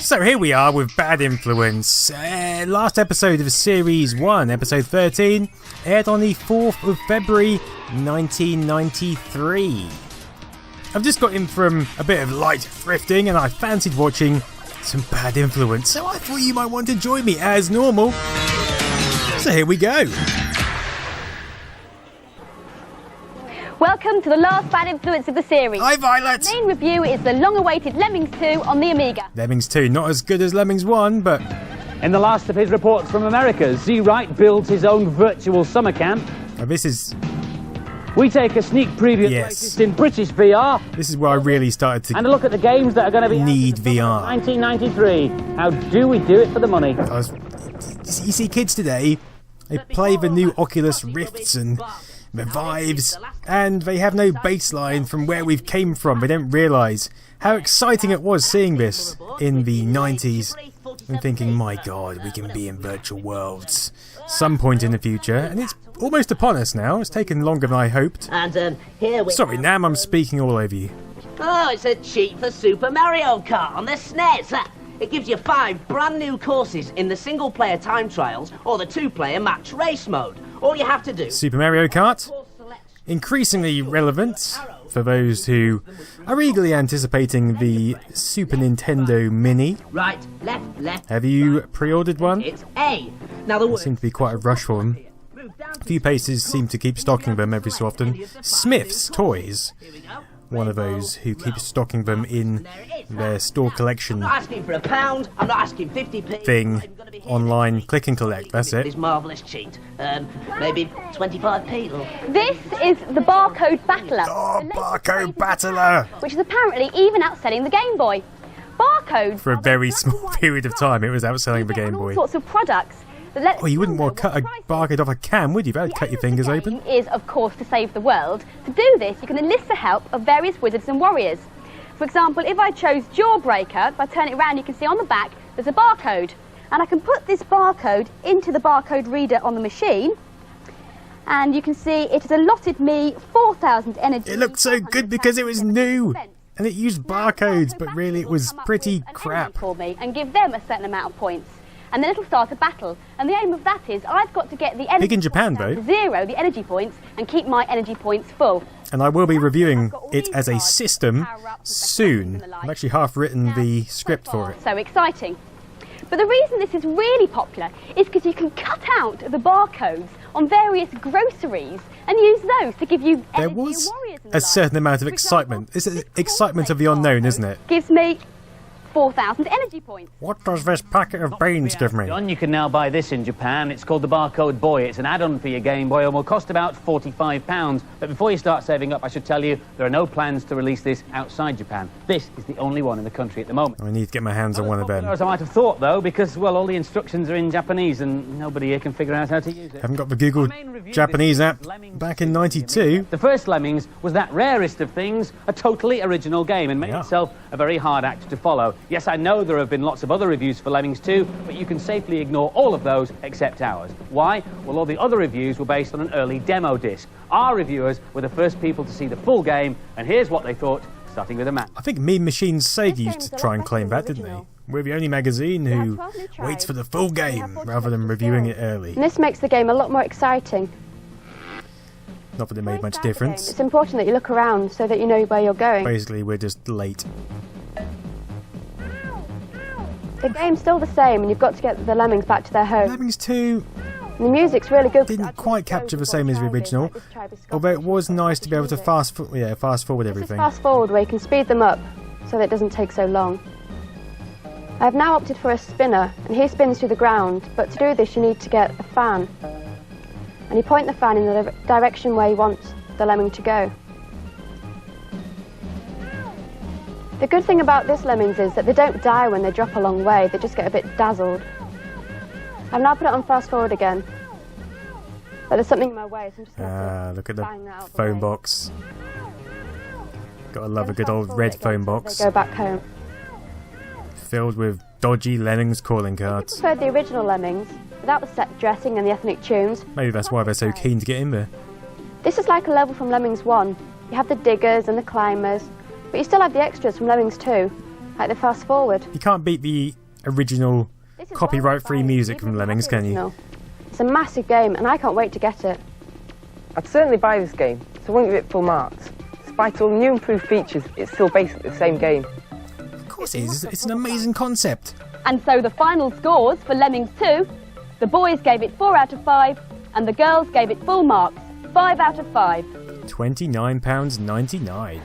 So here we are with Bad Influence. Last episode of Series 1, episode 13, aired on the 4th of February 1993. I've just got in from a bit of light thrifting and I fancied watching some Bad Influence, so I thought you might want to join me as normal. So here we go. Welcome to the last Bad Influence of the series. Hi Violet! The main review is the long-awaited Lemmings 2 on the Amiga. Lemmings 2, not as good as Lemmings 1, but... In the last of his reports from America, Wright builds his own virtual summer camp. Oh, this is... We take a sneak preview of the latest in British VR. This is where I really started to... And a look at the games that are going to be... Need VR. 1993. How do we do it for the money? You see kids today, they play the new Oculus Rifts and... the Vives, and they have no baseline from where we've came from. They don't realise how exciting it was seeing this in the 90s and thinking, my god, we can be in virtual worlds some point in the future, and it's almost upon us now. It's taken longer than I hoped. And here we... Sorry, Nam, I'm speaking all over you. Oh, it's a cheat for Super Mario Kart on the SNES. It gives you 5 brand new courses in the single-player time trials or the 2-player match race mode. All you have to do... Super Mario Kart? Increasingly relevant for those who are eagerly anticipating the Super Nintendo Mini. Right, left. Have you pre-ordered one? It's A. Now there seems to be quite a rush for them. A few places seem to keep stocking them every so often. Smith's Toys, one of those who keep stocking them in their store collection. I'm not asking for £1, I'm not asking 50p. Thing, online, click and collect, that's it. This marvellous cheat. Maybe 25p. This is the Barcode Battler. Oh, Barcode Battler! Which is apparently even outselling the Game Boy. Barcode... For a very small period of time, it was outselling the Game Boy. All sorts of products. Oh, you wouldn't want to cut a barcode off a can, would you? That would cut your fingers open. Is, of course, to save the world. To do this, you can enlist the help of various wizards and warriors. For example, if I chose Jawbreaker, if I turn it around, you can see on the back there's a barcode. And I can put this barcode into the barcode reader on the machine. And you can see it has allotted me 4,000 energy. It looked so good because it was new. And it used barcodes, but really it was pretty crap. For me and give them a certain amount of points. And then it'll start a battle. And the aim of that is I've got to get the energy big in Japan, though. Zero the energy points and keep my energy points full. And I will be reviewing it as a system soon. I've actually half written the script for it. So exciting. But the reason this is really popular is because you can cut out the barcodes on various groceries and use those to give you energy. There was a certain amount of excitement. It's the excitement of the unknown, isn't it? Gives me 4,000 energy points. What does this packet of beans give me? You can now buy this in Japan. It's called the Barcode Boy. It's an add-on for your Game Boy and will cost about £45. But before you start saving up, I should tell you there are no plans to release this outside Japan. This is the only one in the country at the moment. I need to get my hands on one of them. As I might have thought, though, because, well, all the instructions are in Japanese and nobody here can figure out how to use it. Haven't got the Google Japanese app back in '92. The first Lemmings was that rarest of things, a totally original game, and made itself a very hard act to follow. Yes, I know there have been lots of other reviews for Lemmings 2, but you can safely ignore all of those except ours. Why? Well, all the other reviews were based on an early demo disc. Our reviewers were the first people to see the full game, and here's what they thought, starting with a map. I think Mean Machine Sega used to try and claim that, didn't they? We're the only magazine who waits for the full game rather than reviewing it early. And this makes the game a lot more exciting. Not that it made much difference. It's important that you look around so that you know where you're going. Basically, we're just late. The game's still the same, and you've got to get the Lemmings back to their home. Lemmings 2 and the music's really good. Didn't quite capture the same as the original, although it was nice to be able to fast forward everything. Fast forward where you can speed them up so that it doesn't take so long. I have now opted for a spinner, and he spins through the ground, but to do this you need to get a fan. And you point the fan in the direction where you want the lemming to go. The good thing about this Lemmings is that they don't die when they drop a long way, they just get a bit dazzled. I've now put it on fast forward again. But there's something in my way, so I'm just going to look at the phone box. Gotta love a good old red phone box. Go back home. Filled with dodgy Lemmings calling cards. I preferred the original Lemmings, without the set dressing and the ethnic tunes. Maybe that's why they're so keen to get in there. This is like a level from Lemmings 1. You have the diggers and the climbers, but you still have the extras from Lemmings 2. like the fast forward. You can't beat the original copyright-free music from Lemmings, can you? No. It's a massive game, and I can't wait to get it. I'd certainly buy this game, so I won't give it full marks. Despite all new improved features, it's still basically the same game. Of course it is. It's an amazing concept. And so the final scores for Lemmings 2, the boys gave it 4 out of 5, and the girls gave it full marks, 5 out of 5. £29.99.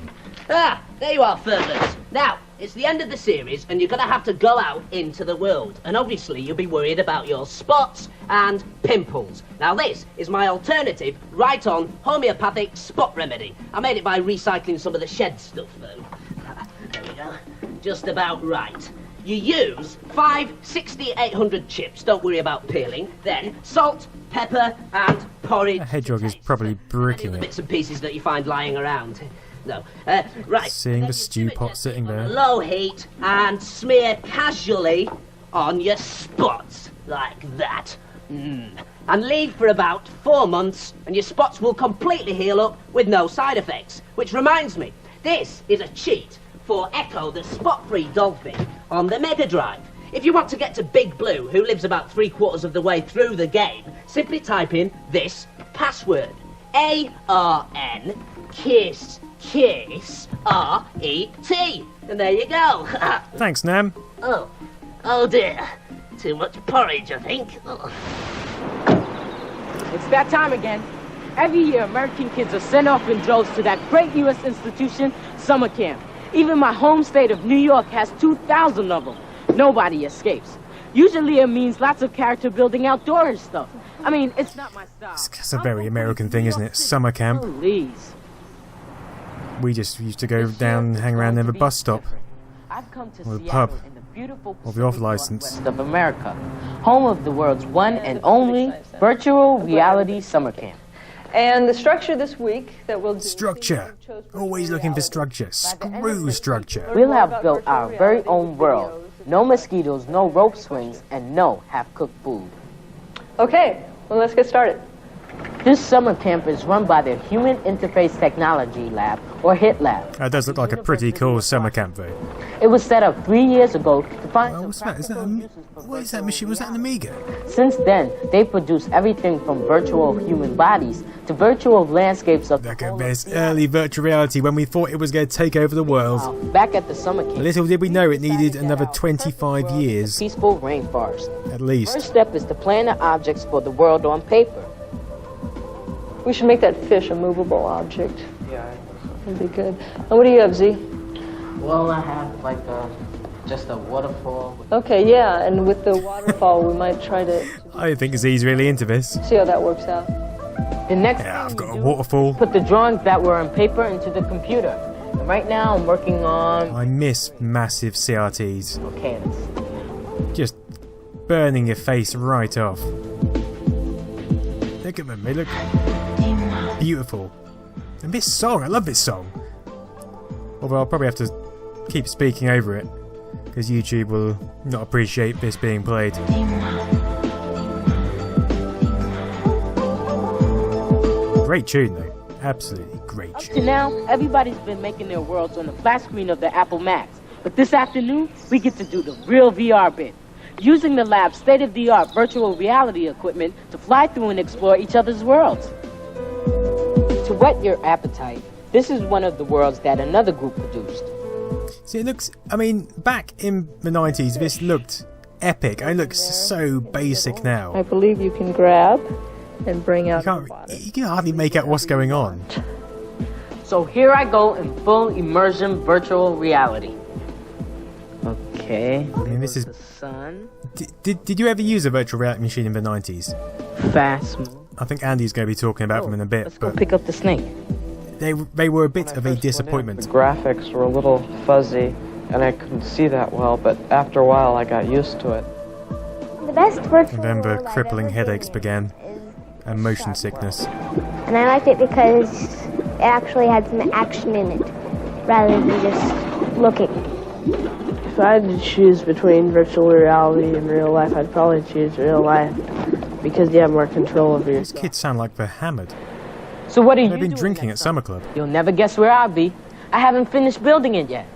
Ah, there you are, Fervers. Now, it's the end of the series, and you're going to have to go out into the world. And obviously, you'll be worried about your spots and pimples. Now, this is my alternative, right-on homeopathic spot remedy. I made it by recycling some of the shed stuff, though. There we go. Just about right. You use 5 6800 chips, don't worry about peeling. Then salt, pepper, and porridge. That hedgehog is probably bricking the it. bits and pieces that you find lying around. No. Right. Seeing the stew pot sitting there. Low heat and smear casually on your spots like that. And leave for about 4 months, and your spots will completely heal up with no side effects. Which reminds me, this is a cheat for Echo the spot-free dolphin on the Megadrive. If you want to get to Big Blue, who lives about 3/4 of the way through the game, simply type in this password: ARN KISS RET, and there you go. Thanks, Nam. Oh dear, too much porridge, I think. It's that time again. Every year, American kids are sent off in droves to that great U.S. institution, summer camp. Even my home state of New York has 2,000 of them. Nobody escapes. Usually it means lots of character building outdoors stuff. I mean, it's not my style. It's a very American thing, isn't it? Summer camp. Please. We just used to go down and hang around near the bus stop. Or the pub. Or the off-license. Of America, home of the world's one and only virtual reality summer camp. And the structure this week that we'll do... Structure. Always looking for structure. Screw structure. We'll have built our very own world. No mosquitoes, no rope swings, and no half-cooked food. Okay, well, let's get started. This summer camp is run by the Human Interface Technology Lab, or HIT Lab. That does look like a pretty cool summer camp, though. It was set up 3 years ago to find Oh, what's that? What is that machine? Was that an Amiga? Since then, they produce everything from virtual human bodies to virtual landscapes of Look at this early virtual reality when we thought it was going to take over the world. Back at the summer camp. Little did we know it needed another 25 years. Peaceful rainforest. At least. First step is to plan the objects for the world on paper. We should make that fish a movable object. Yeah. That'd be good. And what do you have, Z? Well, I have like just a waterfall. Okay, yeah, and with the waterfall, we might try to I think Z's really into this. see how that works out. The next Yeah, I've thing got we a do waterfall. is put the drawings that were on paper into the computer. And right now, I'm working on I miss massive CRTs. canvas. Just burning your face right off. Look at them, they look beautiful. And this song, I love this song. Although I'll probably have to keep speaking over it, because YouTube will not appreciate this being played. Great tune though, absolutely great Up to tune. now, everybody's been making their worlds on the flat screen of the Apple Macs. But this afternoon, we get to do the real VR bit. Using the lab's state-of-the-art virtual reality equipment to fly through and explore each other's worlds. To whet your appetite, this is one of the worlds that another group produced. See, it looks, I mean, back in the 90s, this looked epic. It looks so basic now. I believe you can grab and bring out the water. You can hardly make out what's going on. So here I go in full immersion virtual reality. Okay. I mean, this is... The sun. Did you ever use a virtual reality machine in the 90s? Fast. I think Andy's going to be talking about them in a bit, Let's go but pick up the snake. they were a bit of a disappointment. The graphics were a little fuzzy, and I couldn't see that well, but after a while I got used to it. The best virtual And then the world I've crippling ever headaches seen began, is and motion sickness. And I liked it because it actually had some action in it, rather than just looking. If I had to choose between virtual reality and real life, I'd probably choose real life because you have more control over These yourself. kids sound like they're hammered. So what are you They've been doing drinking next at summer club. You'll never guess where I'll be. I haven't finished building it yet.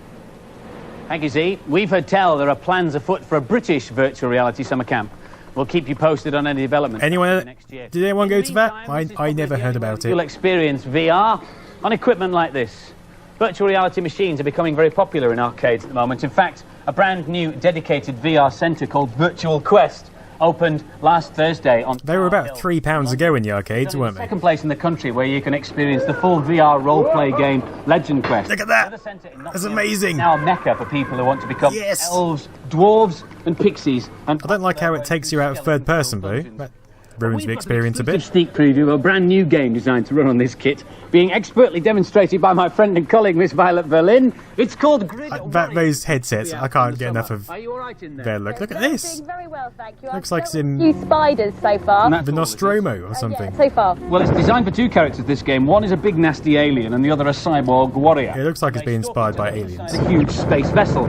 Thank you, Z. We've heard tell there are plans afoot for a British virtual reality summer camp. We'll keep you posted on any developments next year. Did anyone go to that? I never heard about it. You'll experience VR on equipment like this. Virtual reality machines are becoming very popular in arcades at the moment. In fact, a brand new dedicated VR centre called Virtual Quest opened last Thursday on... They were about £3 a go in the arcades, weren't they? Second place in the country where you can experience the full VR role-play game Legend Quest. Look at that! That's amazing! Now a mecca for people who want to become elves, dwarves and pixies. And I don't like how it takes you out of third person, though. That ruins the experience a bit. Sneak preview of a brand new game designed to run on this kit, being expertly demonstrated by my friend and colleague Miss Violet Berlin. It's called Grid. Those headsets, I can't get enough of. Are you all right in there? Their look. Look at this. Very well, thank you. Looks like it's in few spiders so far. the Nostromo or something. Yeah, so far. Well, it's designed for two characters, this game. One is a big nasty alien and the other a cyborg warrior. It looks like it's been inspired by aliens. A huge space vessel.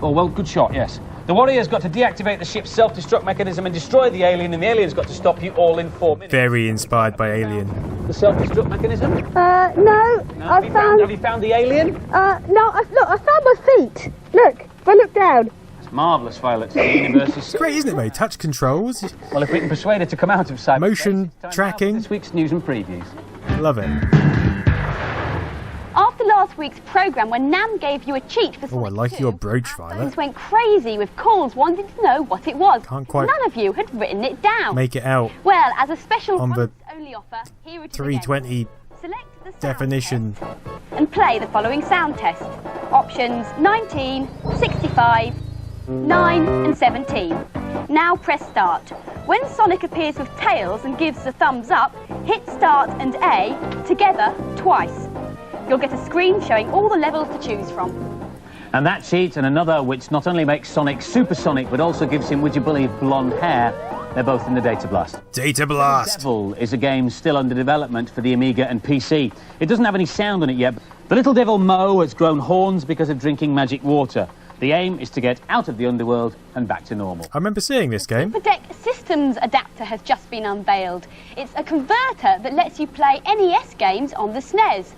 Oh, well, good shot, yes. The warrior's got to deactivate the ship's self-destruct mechanism and destroy the alien, and the alien's got to stop you all in 4 minutes. Very inspired by Alien. The self-destruct mechanism? No. Have you found the alien? No, I found my feet. Look, if I look down. It's marvellous, Violet. The universe is It's great, isn't it, mate? Touch controls. Well, if we can persuade her to come out of cyberspace... Motion tracking. This week's news and previews. Love it. After last week's programme, when Nam gave you a cheat for Oh, I like your brooch, Violet. phones went crazy with calls wanting to know what it was. Can't quite None of you had written it down. make it out Well, as a special on the only offer, here it is 320 again. Select the sound definition. test and play the following sound test. Options 19, 65, 9 and 17. Now press start. When Sonic appears with tails and gives a thumbs up, hit start and A together twice. You'll get a screen showing all the levels to choose from. And that cheat and another which not only makes Sonic supersonic but also gives him, would you believe, blonde hair. They're both in the Data Blast. Data Blast! Devil is a game still under development for the Amiga and PC. It doesn't have any sound on it yet. The little devil Mo has grown horns because of drinking magic water. The aim is to get out of the underworld and back to normal. I remember seeing this game. The Deck Systems adapter has just been unveiled. It's a converter that lets you play NES games on the SNES.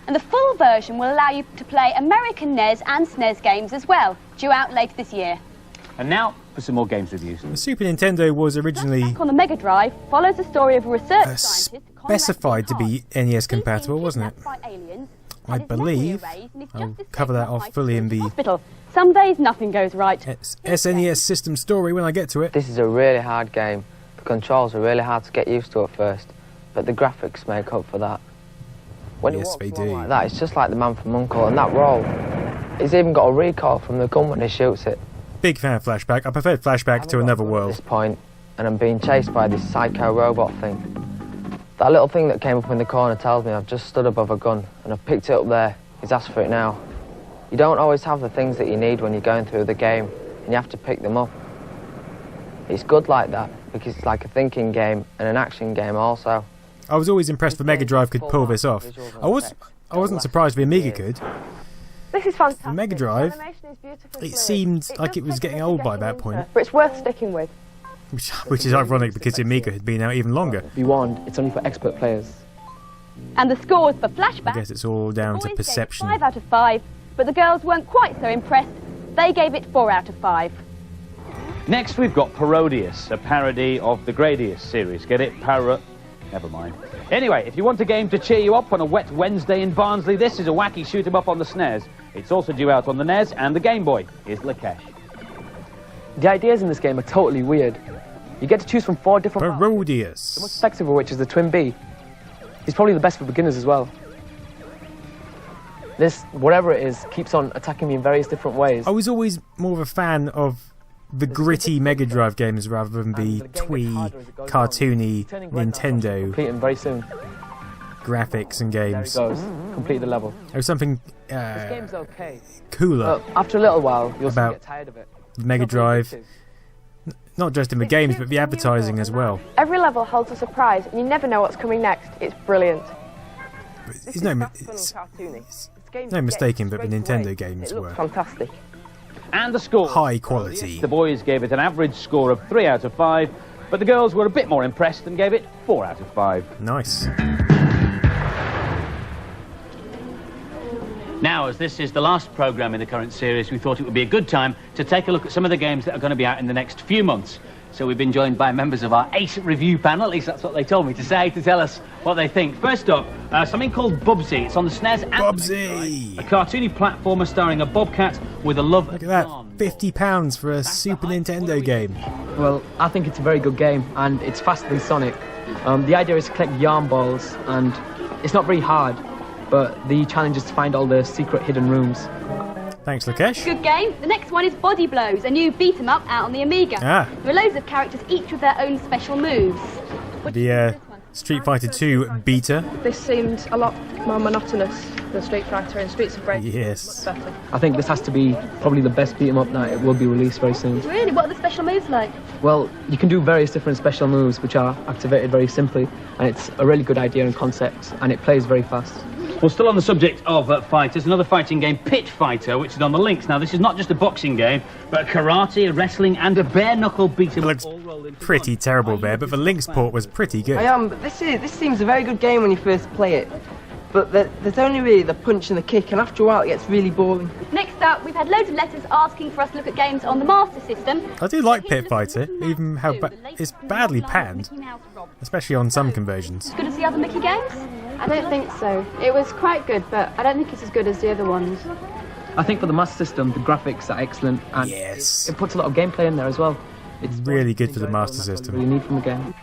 And the full version will allow you to play American NES and SNES games as well, due out later this year. And now for some more games reviews. The Super Nintendo was originally Flashback on the Megadrive follows the story of a research scientist specified to be NES compatible, wasn't it? by aliens, I believe. I'll cover that off fully in the hospital. Some days nothing goes right. SNES system story when I get to it. This is a really hard game. The controls are really hard to get used to at first, but the graphics make up for that. When Yes, they do. Like that, it's just like the Man from U.N.C.L.E. and that roll. He's even got a recoil from the gun when he shoots it. Big fan of Flashback. I preferred Flashback to Another At World. this point, and I'm being chased by this psycho robot thing. That little thing that came up in the corner tells me I've just stood above a gun, and I've picked it up there. He's asked for it now. You don't always have the things that you need when you're going through the game, and you have to pick them up. It's good like that, because it's like a thinking game and an action game also. I was always impressed the Megadrive could pull this off. I wasn't surprised the Amiga could. This is fantastic. The Megadrive, Animation is beautifully it fluid. seemed like does it was take getting a old bit by to that get point. into, but it's worth sticking with. Which is ironic because the Amiga had been out even longer. Be warned, it's only for expert players. And the scores for I Flashback. guess it's all down to boys gave it perception. 5 out of 5, but the girls weren't quite so impressed. They gave it 4 out of 5. Next, we've got Parodius, a parody of the Gradius series. Get it? Never mind. Anyway, if you want a game to cheer you up on a wet Wednesday in Barnsley, this is a wacky shoot-'em-up on the SNES. It's also due out on the NES and the Game Boy. Here's Lakesh. The ideas in this game are totally weird. You get to choose from 4 different parts, the Parodius. most effective of which is the Twin B. He's probably the best for beginners as well. This, whatever it is, keeps on attacking me in various different ways. I was always more of a fan of the gritty Megadrive games rather than the twee, cartoony Nintendo Complete him very soon. graphics and There games. it goes. Complete the level. There was something This game's okay. cooler But after a little while, you'll soon about get tired of it. the Megadrive, not just in the games but the advertising as well. Every level holds a surprise, and you never know what's coming next. It's brilliant. It's no mistaking that the Nintendo games were Fantastic. And the score. high quality. The boys gave it an average score of 3 out of 5, but the girls were a bit more impressed and gave it 4 out of 5. Nice. Now, as this is the last programme in the current series, we thought it would be a good time to take a look at some of the games that are going to be out in the next few months. So we've been joined by members of our 8 review panel, at least that's what they told me to say, to tell us what they think. First up, something called Bubsy. It's on the SNES and Bubsy! a cartoony platformer starring a bobcat with a love Look at that, £50 for a Super Nintendo game. Well, I think it's a very good game, and it's faster than Sonic. The idea is to collect yarn balls, and it's not very hard, but the challenge is to find all the secret hidden rooms. Thanks, Lakesh. Good game. The next one is Body Blows, a new beat-em-up out on the Amiga. Ah. There are loads of characters, each with their own special moves. The Street Fighter 2 beta. This seemed a lot more monotonous than Street Fighter and Streets of Rage. Yes. Much better. I think this has to be probably the best beat-em-up that it will be released very soon. Really? What are the special moves like? Well, you can do various different special moves which are activated very simply, and it's a really good idea and concept, and it plays very fast. Well, still on the subject of fighters, another fighting game, Pit Fighter, which is on the links. Now, this is not just a boxing game, but a karate, a wrestling, and a bare-knuckle beat-em-up. It looks pretty terrible there, but the links port was pretty good. But this seems a very good game when you first play it. But there's only really the punch and the kick, and after a while it gets really boring. Next up, we've had loads of letters asking for us to look at games on the Master System. I do like Pit Fighter, even how it's badly panned, especially on some conversions. As good as the other Mickey games? I don't think so. It was quite good, but I don't think it's as good as the other ones. I think for the Master System, the graphics are excellent, and yes, it puts a lot of gameplay in there as well. It's really good for the Master System. What you need from a game.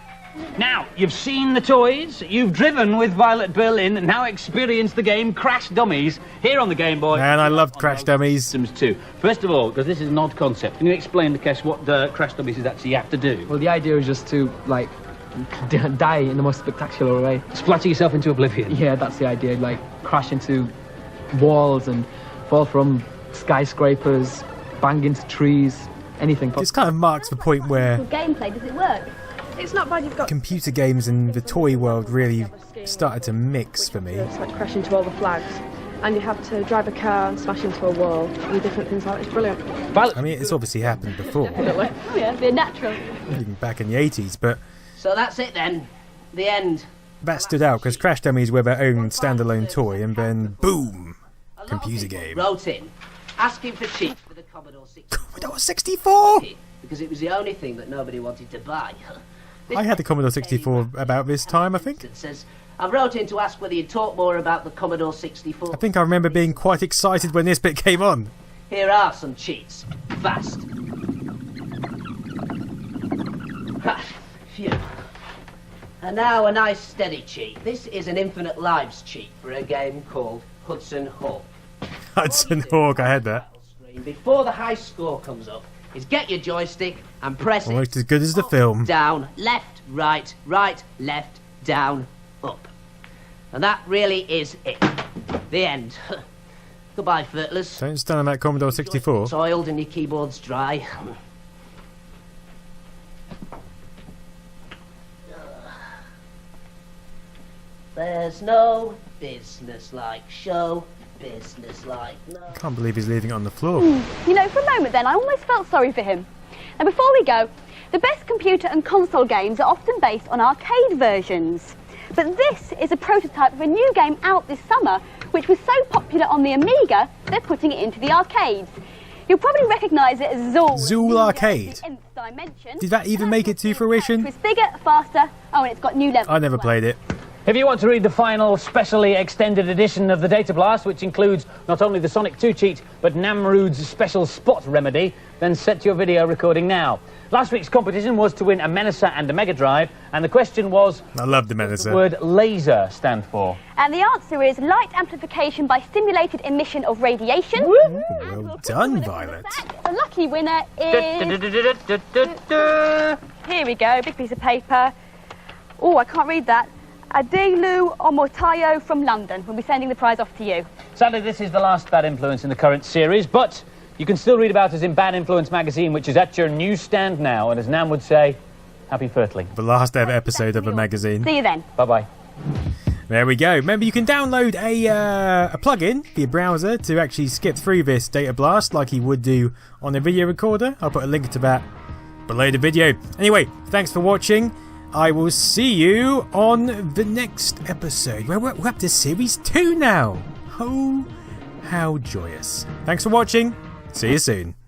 Now, you've seen the toys, you've driven with Violet Berlin, and now experienced the game Crash Dummies here on the Game Boy. Man, I loved Crash Dummies. Systems too. First of all, because this is an odd concept, can you explain, Lakesh, what Crash Dummies is actually you have to do? Well, the idea is just to, like, die in the most spectacular way. Splatter yourself into oblivion? Yeah, that's the idea. Like, crash into walls and fall from skyscrapers, bang into trees, anything. This kind of marks the point where Gameplay, does it work? It's not bad, you've got computer games and the toy world really started to mix for me. It's like crash into all the flags, and you have to drive a car and smash into a wall and different things like that. It's brilliant. I mean, it's obviously happened before, Oh yeah, they're natural. even back in the 80s, but So that's it then. The end. that stood out because Crash Dummies were their own standalone toy, and then boom, computer game. Wrote in, asking for cheap for the Commodore 64. Commodore 64! Because it was the only thing that nobody wanted to buy. I had the Commodore 64 about this time, I think. It says, I wrote in to ask whether you'd talk more about the Commodore 64. I think I remember being quite excited when this bit came on. Here are some cheats. Fast. Ha, phew. And now a nice steady cheat. This is an Infinite Lives cheat for a game called Hudson Hawk. Hudson Hawk, I had that. Before the high score comes up, is get your joystick and press it. Almost as good as the film. Down, left, right, right, left, down, up. And that really is it. The end. Goodbye, Fertlers. Don't stand on that Commodore 64. It's oiled and your keyboard's dry. There's no business like show, business like no. I can't believe he's leaving it on the floor. You know, for a moment then, I almost felt sorry for him. Now, before we go, the best computer and console games are often based on arcade versions. But this is a prototype of a new game out this summer, which was so popular on the Amiga, they're putting it into the arcades. You'll probably recognise it as Zool. Zool Arcade. Did that even make it to fruition? It's bigger, faster, oh, and it's got new levels. I never played it. If you want to read the final, specially extended edition of the Data Blast, which includes not only the Sonic 2 cheat, but Namrood's special spot remedy, then set your video recording now. Last week's competition was to win a Menacer and a Megadrive, and the question was... I love the what does Menacer. the word laser stand for? And the answer is light amplification by stimulated emission of radiation. Ooh, well done, Violet. The lucky winner is... Here we go, big piece of paper. Oh, I can't read that. Adelu Omotayo from London. We'll be sending the prize off to you. Sadly, this is the last Bad Influence in the current series, but you can still read about us in Bad Influence magazine, which is at your newsstand now, and as Nam would say, happy Fertling. The last ever episode of a magazine. See you then. Bye-bye. There we go. Remember, you can download a plugin for your browser to actually skip through this Data Blast like you would do on a video recorder. I'll put a link to that below the video. Anyway, thanks for watching. I will see you on the next episode. We're up to Series 2 now. Holy How joyous. Thanks for watching. See you soon.